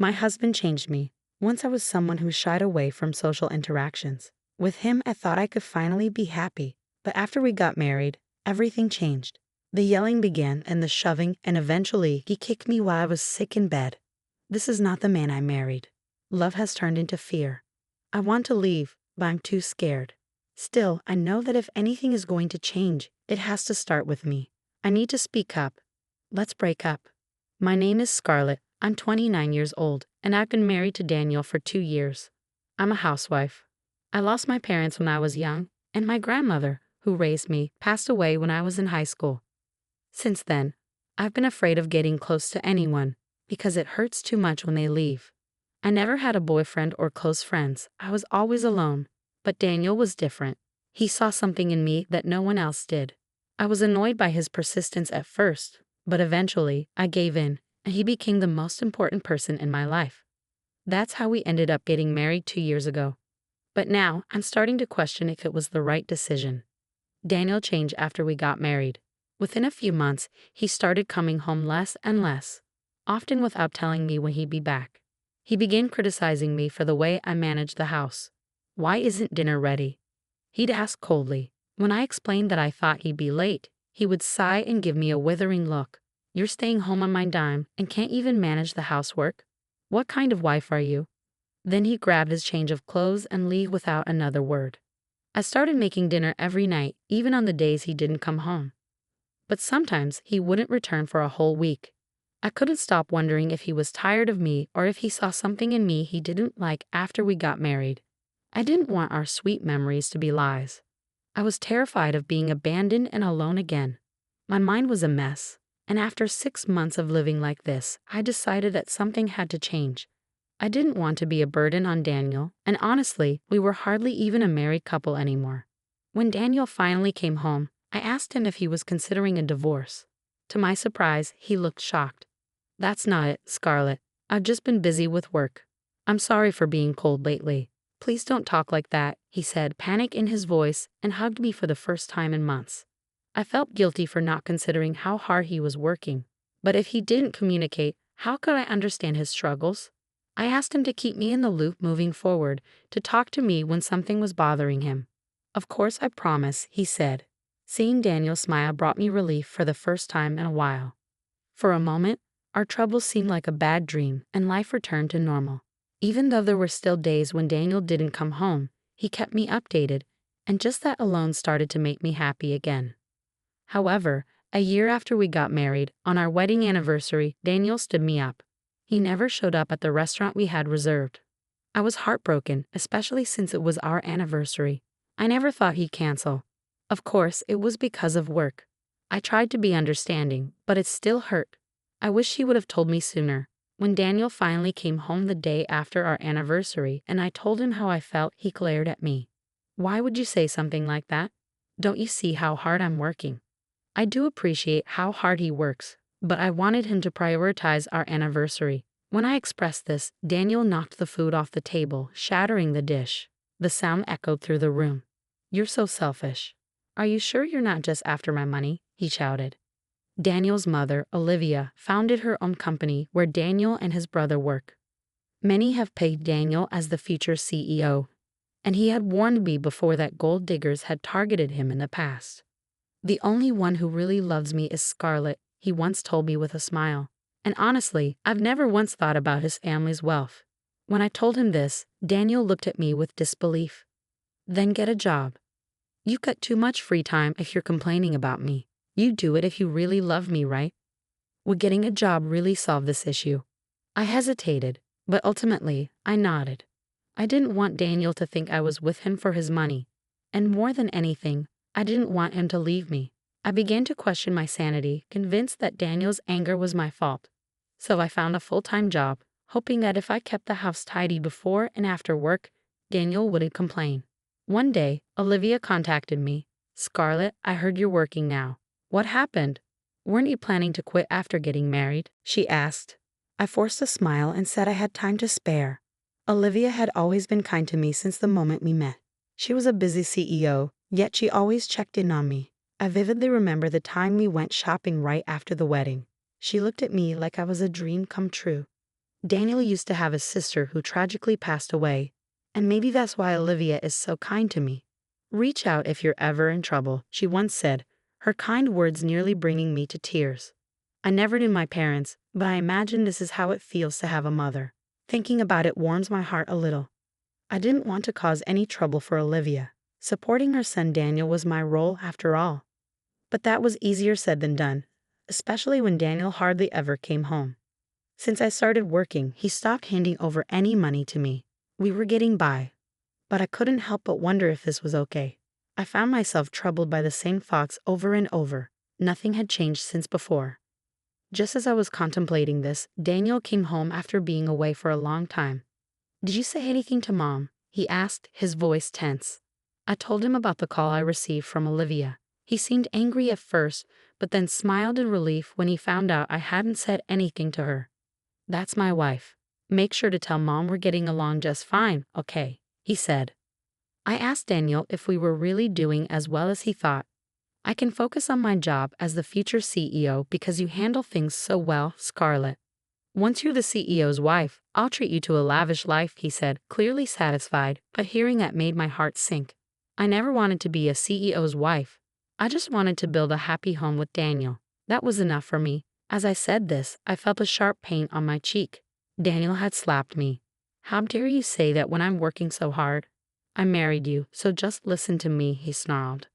My husband changed me. Once I was someone who shied away from social interactions. With him, I thought I could finally be happy. But after we got married, everything changed. The yelling began and the shoving, and eventually he kicked me while I was sick in bed. This is not the man I married. Love has turned into fear. I want to leave, but I'm too scared. Still, I know that if anything is going to change, it has to start with me. I need to speak up. Let's break up. My name is Scarlett. I'm 29 years old, and I've been married to Daniel for 2 years. I'm a housewife. I lost my parents when I was young, and my grandmother, who raised me, passed away when I was in high school. Since then, I've been afraid of getting close to anyone, because it hurts too much when they leave. I never had a boyfriend or close friends. I was always alone. But Daniel was different. He saw something in me that no one else did. I was annoyed by his persistence at first, but eventually I gave in, and he became the most important person in my life. That's how we ended up getting married 2 years ago. But now I'm starting to question if it was the right decision. Daniel changed after we got married. Within a few months, he started coming home less and less, often without telling me when he'd be back. He began criticizing me for the way I managed the house. Why isn't dinner ready? He'd ask coldly. When I explained that I thought he'd be late, he would sigh and give me a withering look. You're staying home on my dime and can't even manage the housework? What kind of wife are you? Then he'd grab his change of clothes and leave without another word. I started making dinner every night, even on the days he didn't come home. But sometimes he wouldn't return for a whole week. I couldn't stop wondering if he was tired of me or if he saw something in me he didn't like after we got married. I didn't want our sweet memories to be lies. I was terrified of being abandoned and alone again. My mind was a mess, and after 6 months of living like this, I decided that something had to change. I didn't want to be a burden on Daniel, and honestly, we were hardly even a married couple anymore. When Daniel finally came home, I asked him if he was considering a divorce. To my surprise, he looked shocked. That's not it, Scarlett. I've just been busy with work. I'm sorry for being cold lately. Please don't talk like that, he said, panic in his voice, and hugged me for the first time in months. I felt guilty for not considering how hard he was working. But if he didn't communicate, how could I understand his struggles? I asked him to keep me in the loop moving forward, to talk to me when something was bothering him. Of course, I promise, he said. Seeing Daniel smile brought me relief for the first time in a while. For a moment, our troubles seemed like a bad dream, and life returned to normal. Even though there were still days when Daniel didn't come home, he kept me updated, and just that alone started to make me happy again. However, a year after we got married, on our wedding anniversary, Daniel stood me up. He never showed up at the restaurant we had reserved. I was heartbroken, especially since it was our anniversary. I never thought he'd cancel. Of course, it was because of work. I tried to be understanding, but it still hurt. I wish he would have told me sooner. When Daniel finally came home the day after our anniversary and I told him how I felt, he glared at me. Why would you say something like that? Don't you see how hard I'm working? I do appreciate how hard he works, but I wanted him to prioritize our anniversary. When I expressed this, Daniel knocked the food off the table, shattering the dish. The sound echoed through the room. You're so selfish. Are you sure you're not just after my money? He shouted. Daniel's mother, Olivia, founded her own company where Daniel and his brother work. Many have pegged Daniel as the future CEO, and he had warned me before that gold diggers had targeted him in the past. The only one who really loves me is Scarlett, he once told me with a smile. And honestly, I've never once thought about his family's wealth. When I told him this, Daniel looked at me with disbelief. Then get a job. You got too much free time if you're complaining about me. You do it if you really love me, right? Would getting a job really solve this issue? I hesitated, but ultimately, I nodded. I didn't want Daniel to think I was with him for his money. And more than anything, I didn't want him to leave me. I began to question my sanity, convinced that Daniel's anger was my fault. So I found a full-time job, hoping that if I kept the house tidy before and after work, Daniel wouldn't complain. One day, Olivia contacted me. Scarlett, I heard you're working now. What happened? Weren't you planning to quit after getting married? She asked. I forced a smile and said I had time to spare. Olivia had always been kind to me since the moment we met. She was a busy CEO, yet she always checked in on me. I vividly remember the time we went shopping right after the wedding. She looked at me like I was a dream come true. Daniel used to have a sister who tragically passed away, and maybe that's why Olivia is so kind to me. Reach out if you're ever in trouble, she once said, her kind words nearly bringing me to tears. I never knew my parents, but I imagine this is how it feels to have a mother. Thinking about it warms my heart a little. I didn't want to cause any trouble for Olivia. Supporting her son Daniel was my role after all. But that was easier said than done, especially when Daniel hardly ever came home. Since I started working, he stopped handing over any money to me. We were getting by, but I couldn't help but wonder if this was okay. I found myself troubled by the same thoughts over and over. Nothing had changed since before. Just as I was contemplating this, Daniel came home after being away for a long time. "Did you say anything to Mom?" he asked, his voice tense. I told him about the call I received from Olivia. He seemed angry at first, but then smiled in relief when he found out I hadn't said anything to her. "That's my wife. Make sure to tell Mom we're getting along just fine, okay?" he said. I asked Daniel if we were really doing as well as he thought. "I can focus on my job as the future CEO because you handle things so well, Scarlett. Once you're the CEO's wife, I'll treat you to a lavish life," he said, clearly satisfied, but hearing that made my heart sink. I never wanted to be a CEO's wife. I just wanted to build a happy home with Daniel. That was enough for me. As I said this, I felt a sharp pain on my cheek. Daniel had slapped me. "How dare you say that when I'm working so hard? I married you, so just listen to me," he snarled.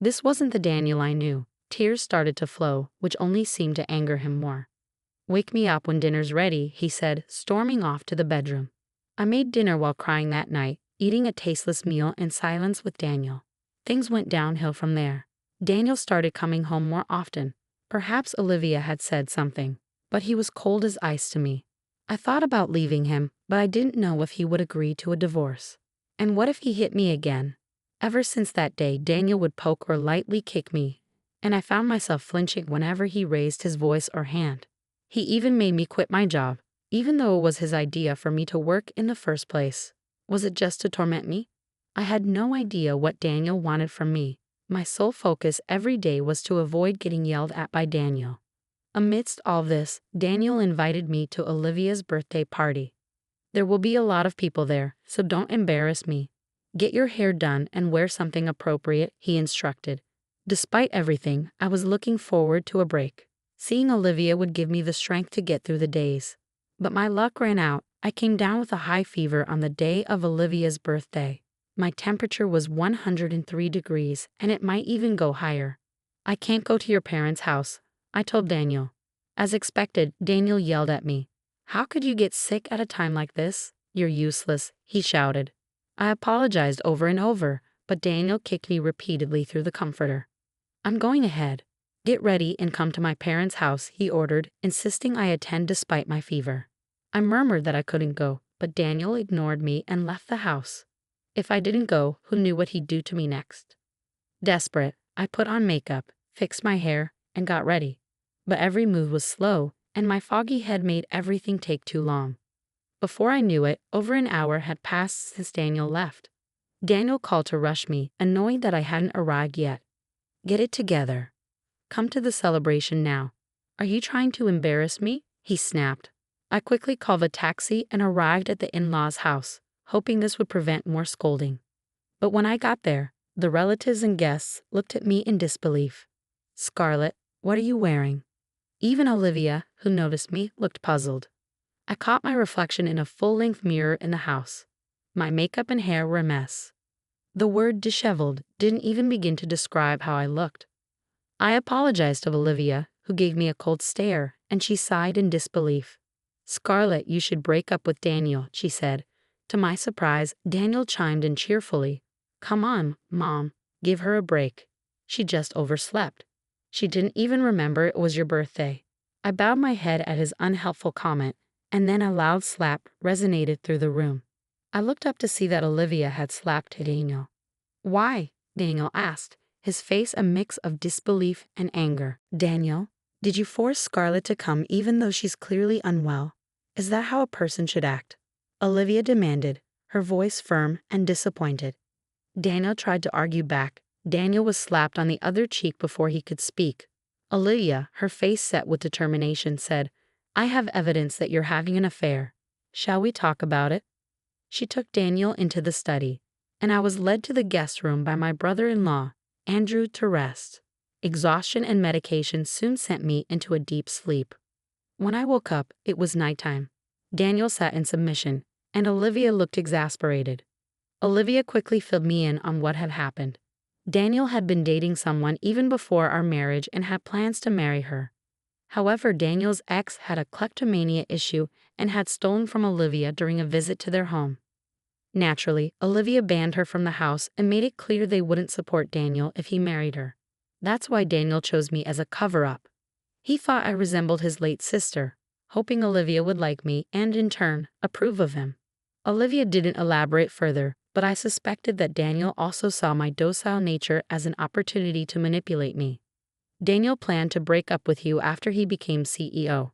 This wasn't the Daniel I knew. Tears started to flow, which only seemed to anger him more. "Wake me up when dinner's ready," he said, storming off to the bedroom. I made dinner while crying that night, eating a tasteless meal in silence with Daniel. Things went downhill from there. Daniel started coming home more often. Perhaps Olivia had said something, but he was cold as ice to me. I thought about leaving him, but I didn't know if he would agree to a divorce. And what if he hit me again? Ever since that day, Daniel would poke or lightly kick me, and I found myself flinching whenever he raised his voice or hand. He even made me quit my job, even though it was his idea for me to work in the first place. Was it just to torment me? I had no idea what Daniel wanted from me. My sole focus every day was to avoid getting yelled at by Daniel. Amidst all this, Daniel invited me to Olivia's birthday party. "There will be a lot of people there, so don't embarrass me. Get your hair done and wear something appropriate," he instructed. Despite everything, I was looking forward to a break. Seeing Olivia would give me the strength to get through the days. But my luck ran out. I came down with a high fever on the day of Olivia's birthday. My temperature was 103 degrees, and it might even go higher. "I can't go to your parents' house," I told Daniel. As expected, Daniel yelled at me. "How could you get sick at a time like this? You're useless," he shouted. I apologized over and over, but Daniel kicked me repeatedly through the comforter. "I'm going ahead. Get ready and come to my parents' house," he ordered, insisting I attend despite my fever. I murmured that I couldn't go, but Daniel ignored me and left the house. If I didn't go, who knew what he'd do to me next? Desperate, I put on makeup, fixed my hair, and got ready. But every move was slow, and my foggy head made everything take too long. Before I knew it, over an hour had passed since Daniel left. Daniel called to rush me, annoyed that I hadn't arrived yet. "Get it together. Come to the celebration now. Are you trying to embarrass me?" he snapped. I quickly called a taxi and arrived at the in-laws' house, hoping this would prevent more scolding. But when I got there, the relatives and guests looked at me in disbelief. "Scarlett, what are you wearing?" Even Olivia, who noticed me, looked puzzled. I caught my reflection in a full-length mirror in the house. My makeup and hair were a mess. The word disheveled didn't even begin to describe how I looked. I apologized to Olivia, who gave me a cold stare, and she sighed in disbelief. "Scarlett, you should break up with Daniel," she said. To my surprise, Daniel chimed in cheerfully. "Come on, Mom, give her a break. She just overslept. She didn't even remember it was your birthday." I bowed my head at his unhelpful comment, and then a loud slap resonated through the room. I looked up to see that Olivia had slapped Daniel. "Why?" Daniel asked, his face a mix of disbelief and anger. "Daniel, did you force Scarlett to come even though she's clearly unwell? Is that how a person should act?" Olivia demanded, her voice firm and disappointed. Daniel tried to argue back. Daniel was slapped on the other cheek before he could speak. Olivia, her face set with determination, said, "I have evidence that you're having an affair. Shall we talk about it? She took Daniel into the study, and I was led to the guest room by my brother-in-law, Andrew, to rest. Exhaustion and medication soon sent me into a deep sleep. When I woke up, it was nighttime. Daniel sat in submission, and Olivia looked exasperated. Olivia quickly filled me in on what had happened. Daniel had been dating someone even before our marriage and had plans to marry her. However, Daniel's ex had a kleptomania issue and had stolen from Olivia during a visit to their home. Naturally, Olivia banned her from the house and made it clear they wouldn't support Daniel if he married her. That's why Daniel chose me as a cover-up. He thought I resembled his late sister, hoping Olivia would like me and, in turn, approve of him. Olivia didn't elaborate further, but I suspected that Daniel also saw my docile nature as an opportunity to manipulate me. Daniel planned to break up with you after he became CEO.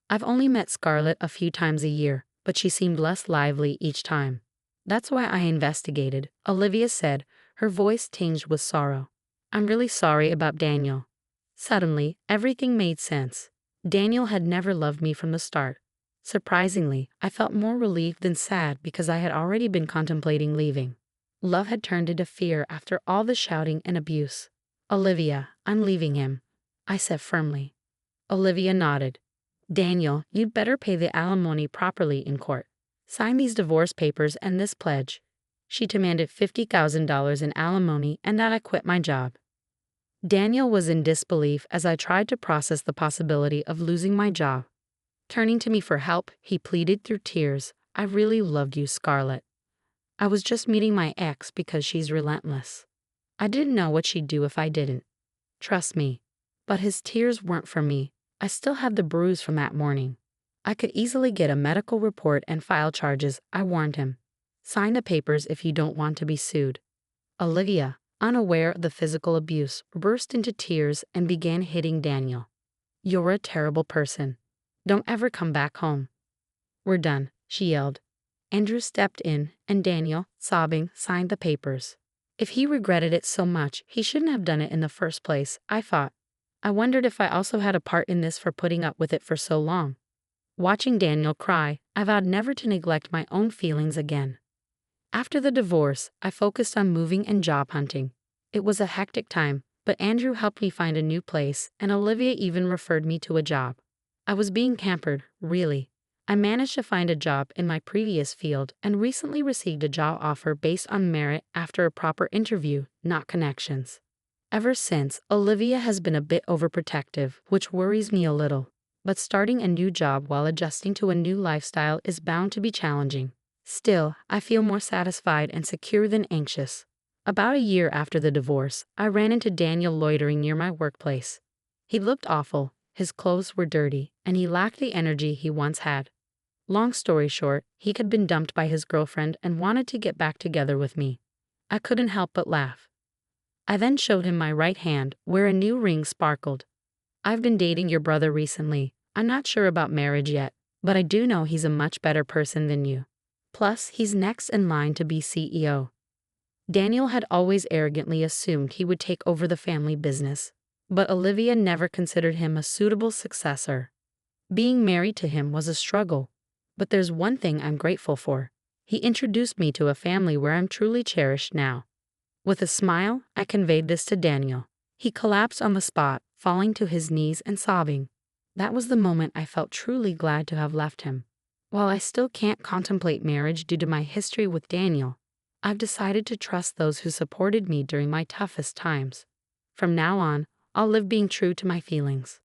I've only met Scarlett a few times a year, but she seemed less lively each time. That's why I investigated, Olivia said, her voice tinged with sorrow. I'm really sorry about Daniel. Suddenly, everything made sense. Daniel had never loved me from the start. Surprisingly, I felt more relieved than sad because I had already been contemplating leaving. Love had turned into fear after all the shouting and abuse. Olivia, I'm leaving him, I said firmly. Olivia nodded. Daniel, you'd better pay the alimony properly in court. Sign these divorce papers and this pledge. She demanded $50,000 in alimony and that I quit my job. Daniel was in disbelief as I tried to process the possibility of losing my job. Turning to me for help, he pleaded through tears, I really loved you, Scarlett. I was just meeting my ex because she's relentless. I didn't know what she'd do if I didn't. Trust me. But his tears weren't for me. I still had the bruise from that morning. I could easily get a medical report and file charges, I warned him. Sign the papers if you don't want to be sued. Olivia, unaware of the physical abuse, burst into tears and began hitting Daniel. You're a terrible person. Don't ever come back home. We're done, she yelled. Andrew stepped in, and Daniel, sobbing, signed the papers. If he regretted it so much, he shouldn't have done it in the first place, I thought. I wondered if I also had a part in this for putting up with it for so long. Watching Daniel cry, I vowed never to neglect my own feelings again. After the divorce, I focused on moving and job hunting. It was a hectic time, but Andrew helped me find a new place, and Olivia even referred me to a job. I was being pampered, really. I managed to find a job in my previous field and recently received a job offer based on merit after a proper interview, not connections. Ever since, Olivia has been a bit overprotective, which worries me a little. But starting a new job while adjusting to a new lifestyle is bound to be challenging. Still, I feel more satisfied and secure than anxious. About a year after the divorce, I ran into Daniel loitering near my workplace. He looked awful, his clothes were dirty, and he lacked the energy he once had. Long story short, he had been dumped by his girlfriend and wanted to get back together with me. I couldn't help but laugh. I then showed him my right hand, where a new ring sparkled. I've been dating your brother recently. I'm not sure about marriage yet, but I do know he's a much better person than you. Plus, he's next in line to be CEO. Daniel had always arrogantly assumed he would take over the family business, but Olivia never considered him a suitable successor. Being married to him was a struggle, but there's one thing I'm grateful for. He introduced me to a family where I'm truly cherished now. With a smile, I conveyed this to Daniel. He collapsed on the spot, falling to his knees and sobbing. That was the moment I felt truly glad to have left him. While I still can't contemplate marriage due to my history with Daniel, I've decided to trust those who supported me during my toughest times. From now on, I'll live being true to my feelings.